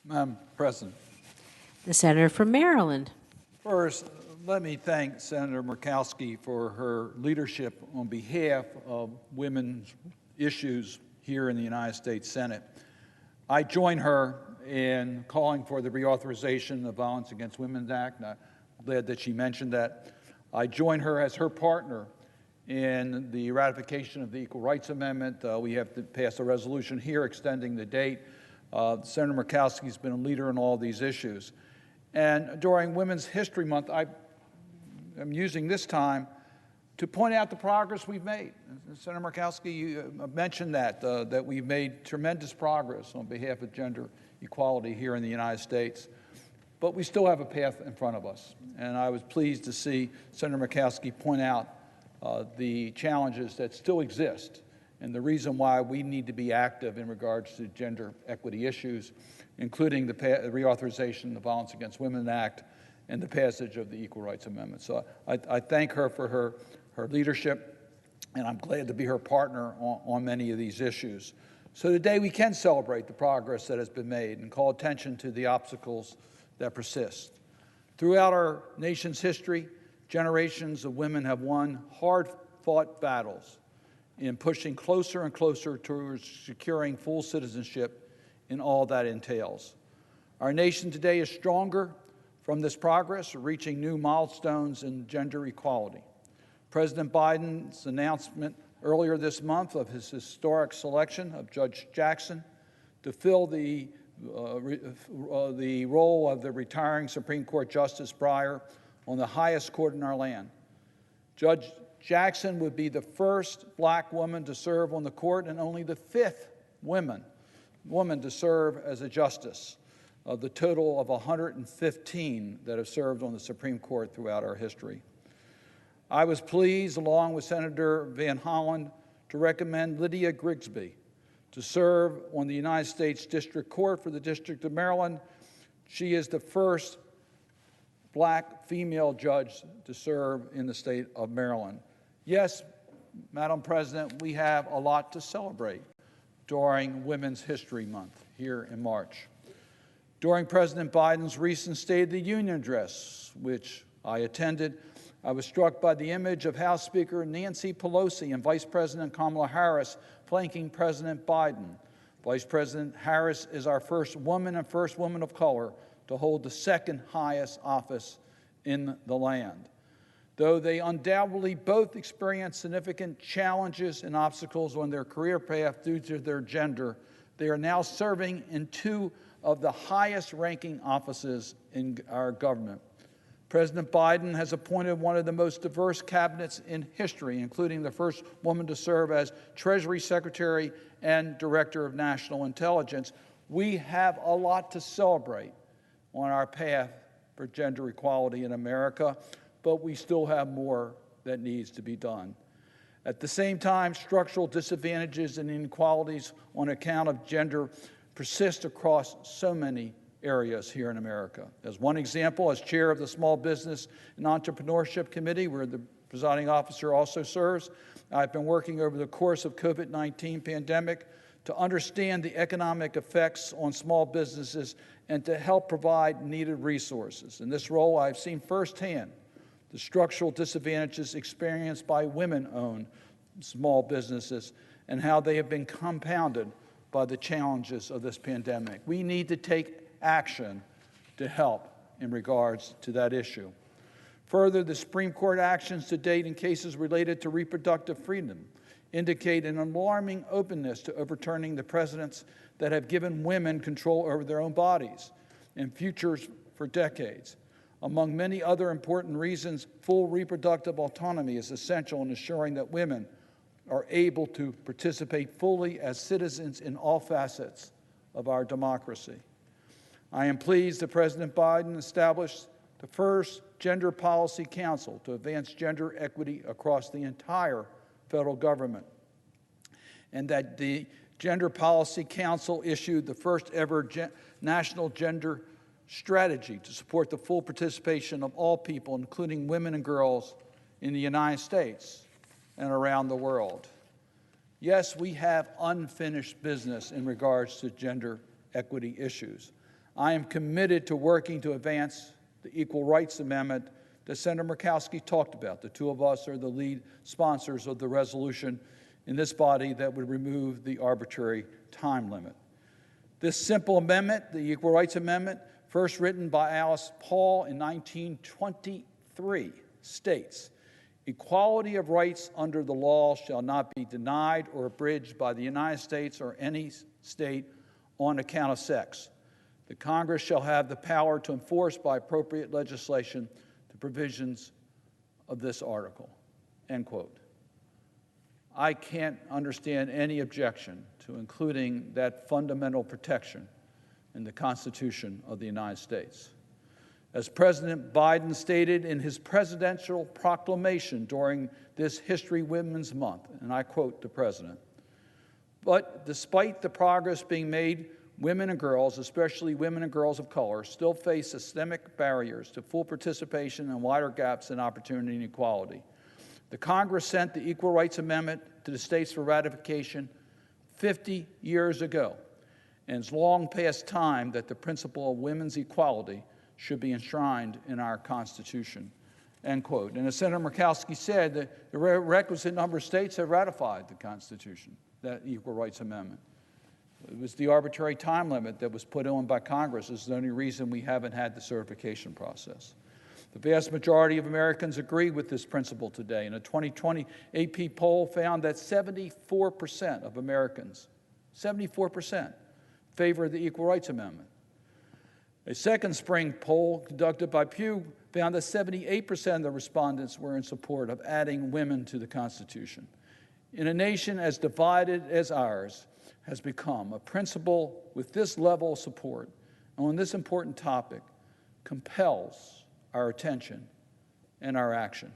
Madam President, The senator from Maryland. first, let me thank Senator Murkowski for her leadership on behalf of women's issues here in the United States Senate. I join her in calling for the reauthorization of the Violence Against Women Act, and I'm glad that she mentioned that. I join her as her partner in the ratification of the Equal Rights Amendment. We have to pass a resolution here extending the date. Senator Murkowski has been a leader in all these issues. And during Women's History Month, I am using this time to point out the progress we've made. Senator Murkowski, you mentioned that we've made tremendous progress on behalf of gender equality here in the United States. But we still have a path in front of us. And I was pleased to see Senator Murkowski point out the challenges that still exist and the reason why we need to be active in regards to gender equity issues, including the reauthorization of the Violence Against Women Act and the passage of the Equal Rights Amendment. So I thank her for her leadership, and I'm glad to be her partner on many of these issues. So today we can celebrate the progress that has been made and call attention to the obstacles that persist. Throughout our nation's history, generations of women have won hard-fought battles in pushing closer and closer towards securing full citizenship in all that entails. Our nation today is stronger from this progress, reaching new milestones in gender equality. President Biden's announcement earlier this month of his historic selection of Judge Jackson to fill the role of the retiring Supreme Court Justice Breyer on the highest court in our land. Judge Jackson would be the first black woman to serve on the court and only the fifth woman to serve as a justice of the total of 115 that have served on the Supreme Court throughout our history. I was pleased, along with Senator Van Hollen, to recommend Lydia Grigsby to serve on the United States District Court for the District of Maryland. She is the first black female judge to serve in the state of Maryland. Yes, Madam President, we have a lot to celebrate during Women's History Month here in March. During President Biden's recent State of the Union address, which I attended, I was struck by the image of House Speaker Nancy Pelosi and Vice President Kamala Harris flanking President Biden. Vice President Harris is our first woman and first woman of color to hold the second highest office in the land. Though they undoubtedly both experience significant challenges and obstacles on their career path due to their gender, they are now serving in two of the highest-ranking offices in our government. President Biden has appointed one of the most diverse cabinets in history, including the first woman to serve as Treasury Secretary and Director of National Intelligence. We have a lot to celebrate on our path for gender equality in America, but we still have more that needs to be done. At the same time, structural disadvantages and inequalities on account of gender persist across so many areas here in America. As one example, as chair of the Small Business and Entrepreneurship Committee, where the presiding officer also serves, I've been working over the course of COVID-19 pandemic to understand the economic effects on small businesses and to help provide needed resources. In this role, I've seen firsthand the structural disadvantages experienced by women-owned small businesses and how they have been compounded by the challenges of this pandemic. We need to take action to help in regards to that issue. Further, the Supreme Court actions to date in cases related to reproductive freedom indicate an alarming openness to overturning the precedents that have given women control over their own bodies and futures for decades. Among many other important reasons, full reproductive autonomy is essential in ensuring that women are able to participate fully as citizens in all facets of our democracy. I am pleased that President Biden established the first Gender Policy Council to advance gender equity across the entire federal government, and that the Gender Policy Council issued the first ever national gender strategy to support the full participation of all people, including women and girls, in the United States and around the world. Yes, we have unfinished business in regards to gender equity issues. I am committed to working to advance the Equal Rights Amendment that Senator Murkowski talked about. The two of us are the lead sponsors of the resolution in this body that would remove the arbitrary time limit. This simple amendment, the Equal Rights Amendment, first written by Alice Paul in 1923, states, "Equality of rights under the law shall not be denied or abridged by the United States or any state on account of sex. The Congress shall have the power to enforce by appropriate legislation the provisions of this article," end quote. I can't understand any objection to including that fundamental protection in the Constitution of the United States. As President Biden stated in his presidential proclamation during this History Women's Month, and I quote the president, "But despite the progress being made, women and girls, especially women and girls of color, still face systemic barriers to full participation and wider gaps in opportunity and equality. The Congress sent the Equal Rights Amendment to the states for ratification 50 years ago, and it's long past time that the principle of women's equality should be enshrined in our Constitution," end quote. And as Senator Murkowski said, the requisite number of states have ratified the Constitution, that Equal Rights Amendment. It was the arbitrary time limit that was put on by Congress is the only reason we haven't had the certification process. The vast majority of Americans agree with this principle today, and a 2020 AP poll found that 74% of Americans, 74%, favor the Equal Rights Amendment. A second spring poll conducted by Pew found that 78% of the respondents were in support of adding women to the Constitution. In a nation as divided as ours has become, a principle with this level of support on this important topic compels our attention and our action.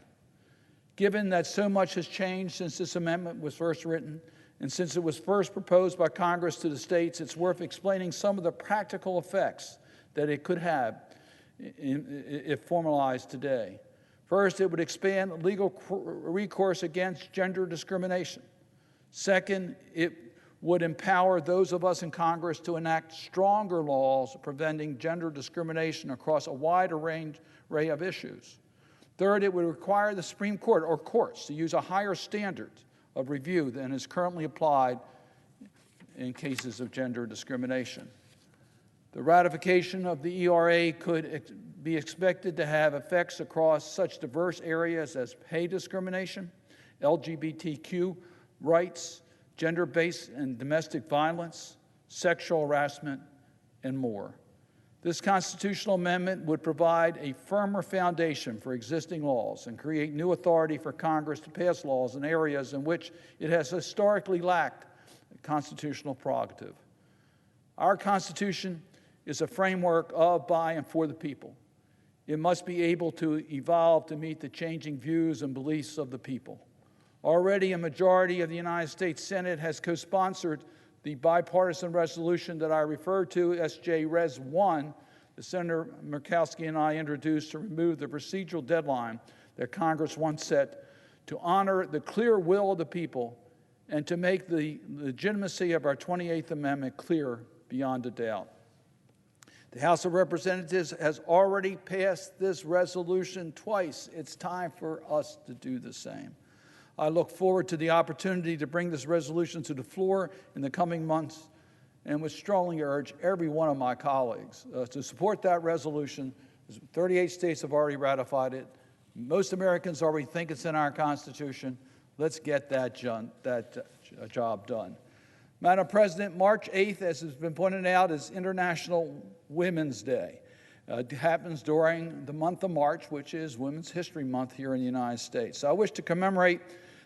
Given that so much has changed since this amendment was first written, and since it was first proposed by Congress to the states, it's worth explaining some of the practical effects that it could have if formalized today. First, it would expand legal recourse against gender discrimination. Second, it would empower those of us in Congress to enact stronger laws preventing gender discrimination across a wide array of issues. Third, it would require the Supreme Court or courts to use a higher standard of review than is currently applied in cases of gender discrimination. The ratification of the ERA could be expected to have effects across such diverse areas as pay discrimination, LGBTQ rights, gender-based and domestic violence, sexual harassment, and more. This constitutional amendment would provide a firmer foundation for existing laws and create new authority for Congress to pass laws in areas in which it has historically lacked a constitutional prerogative. Our Constitution is a framework of, by, and for the people. It must be able to evolve to meet the changing views and beliefs of the people. Already, a majority of the United States Senate has co-sponsored the bipartisan resolution that I referred to, SJ Res 1, that Senator Murkowski and I introduced to remove the procedural deadline that Congress once set to honor the clear will of the people and to make the legitimacy of our 28th Amendment clear beyond a doubt. The House of Representatives has already passed this resolution twice. It's time for us to do the same. I look forward to the opportunity to bring this resolution to the floor in the coming months and would strongly urge every one of my colleagues to support that resolution. 38 states have already ratified it. Most Americans already think it's in our Constitution. Let's get that job done. Madam President, March 8th, as has been pointed out, is International Women's Day. It happens during the month of March, which is Women's History Month here in the United States. So I wish to commemorate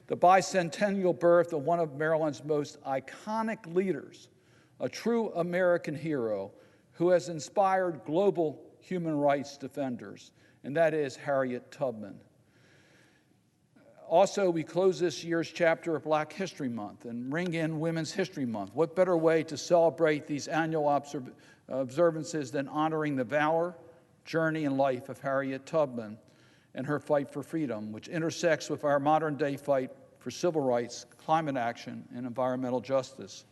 the bicentennial birth of one of Maryland's most iconic leaders, a true American hero who has inspired global human rights defenders, and that is Harriet Tubman. Also, we close this year's chapter of Black History Month and ring in Women's History Month. What better way to celebrate these annual observances than honoring the valor, journey, and life of Harriet Tubman and her fight for freedom, which intersects with our modern-day fight for civil rights, climate action, and environmental justice.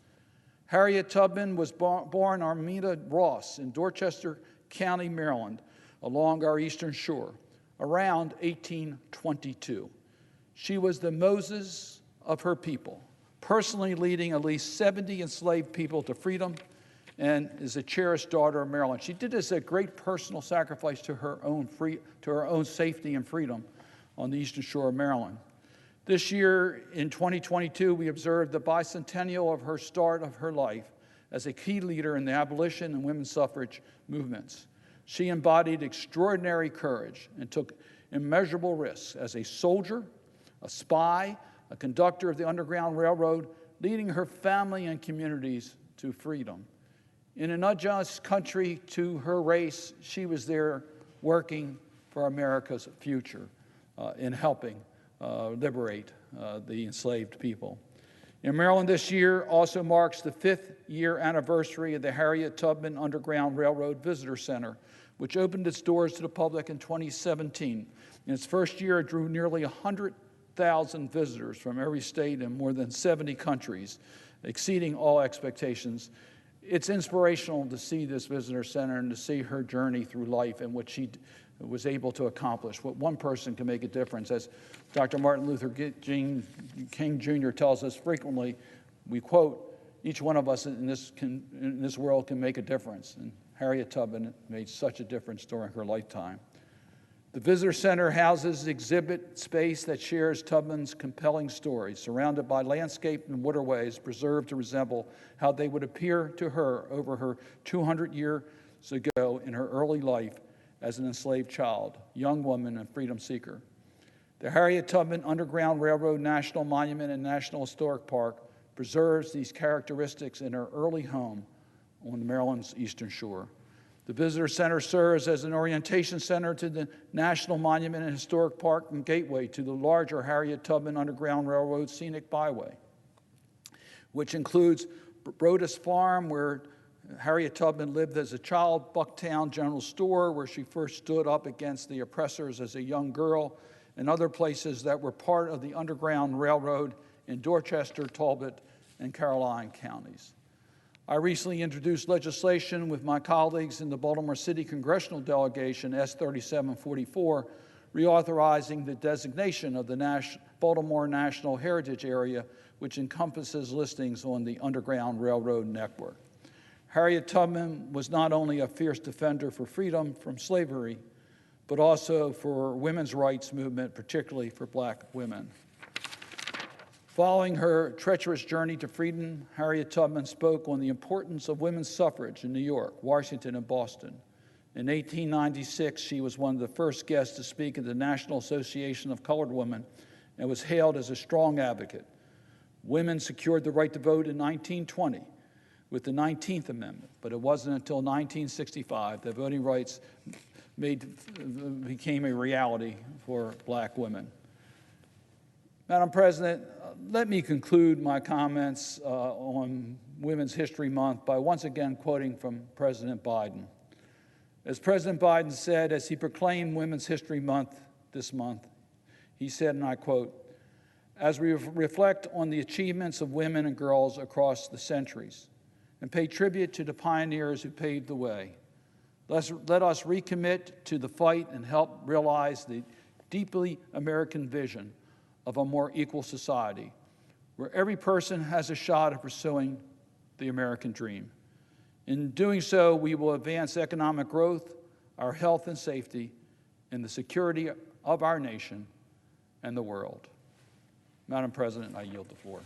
Harriet Tubman was born Armida Ross in Dorchester County, Maryland, along our eastern shore, around 1822. She was the Moses of her people, personally leading at least 70 enslaved people to freedom, and is a cherished daughter of Maryland. She did this at great personal sacrifice to her own safety and freedom on the eastern shore of Maryland. This year, in 2022, we observed the bicentennial of her start of her life as a key leader in the abolition and women's suffrage movements. She embodied extraordinary courage and took immeasurable risks as a soldier, a spy, a conductor of the Underground Railroad, leading her family and communities to freedom. In an unjust country to her race, she was there working for America's future in helping liberate the enslaved people. In Maryland this year also marks the 5th year anniversary of the Harriet Tubman Underground Railroad Visitor Center, which opened its doors to the public in 2017. In its first year, it drew nearly 100,000 visitors from every state and more than 70 countries, exceeding all expectations. It's inspirational to see this visitor center and to see her journey through life and what she was able to accomplish. What one person can make a difference. As Dr. Martin Luther King Jr. tells us frequently, we quote, "Each one of us in this world can make a difference." And Harriet Tubman made such a difference during her lifetime. The Visitor Center houses exhibit space that shares Tubman's compelling story, surrounded by landscape and waterways preserved to resemble how they would appear to her over her 200 years ago in her early life as an enslaved child, young woman, and freedom seeker. The Harriet Tubman Underground Railroad National Monument and National Historic Park preserves these characteristics in her early home on Maryland's eastern shore. The Visitor Center serves as an orientation center to the National Monument and Historic Park and gateway to the larger Harriet Tubman Underground Railroad Scenic Byway, which includes Brodus Farm, where Harriet Tubman lived as a child, Bucktown General Store, where she first stood up against the oppressors as a young girl, and other places that were part of the Underground Railroad in Dorchester, Talbot, and Caroline counties. I recently introduced legislation with my colleagues in the Baltimore City Congressional Delegation, S-3744, reauthorizing the designation of the Baltimore National Heritage Area, which encompasses listings on the Underground Railroad network. Harriet Tubman was not only a fierce defender for freedom from slavery, but also for women's rights movement, particularly for black women. Following her treacherous journey to freedom, Harriet Tubman spoke on the importance of women's suffrage in New York, Washington, and Boston. In 1896, she was one of the first guests to speak at the National Association of Colored Women and was hailed as a strong advocate. Women secured the right to vote in 1920 with the 19th Amendment, but it wasn't until 1965 that voting rights became a reality for black women. Madam President, let me conclude my comments on Women's History Month by once again quoting from President Biden. As President Biden said, as he proclaimed Women's History Month this month, he said, and I quote, "As we reflect on the achievements of women and girls across the centuries and pay tribute to the pioneers who paved the way, let us recommit to the fight and help realize the deeply American vision of a more equal society, where every person has a shot at pursuing the American dream. In doing so, we will advance economic growth, our health and safety, and the security of our nation and the world." Madam President, I yield the floor.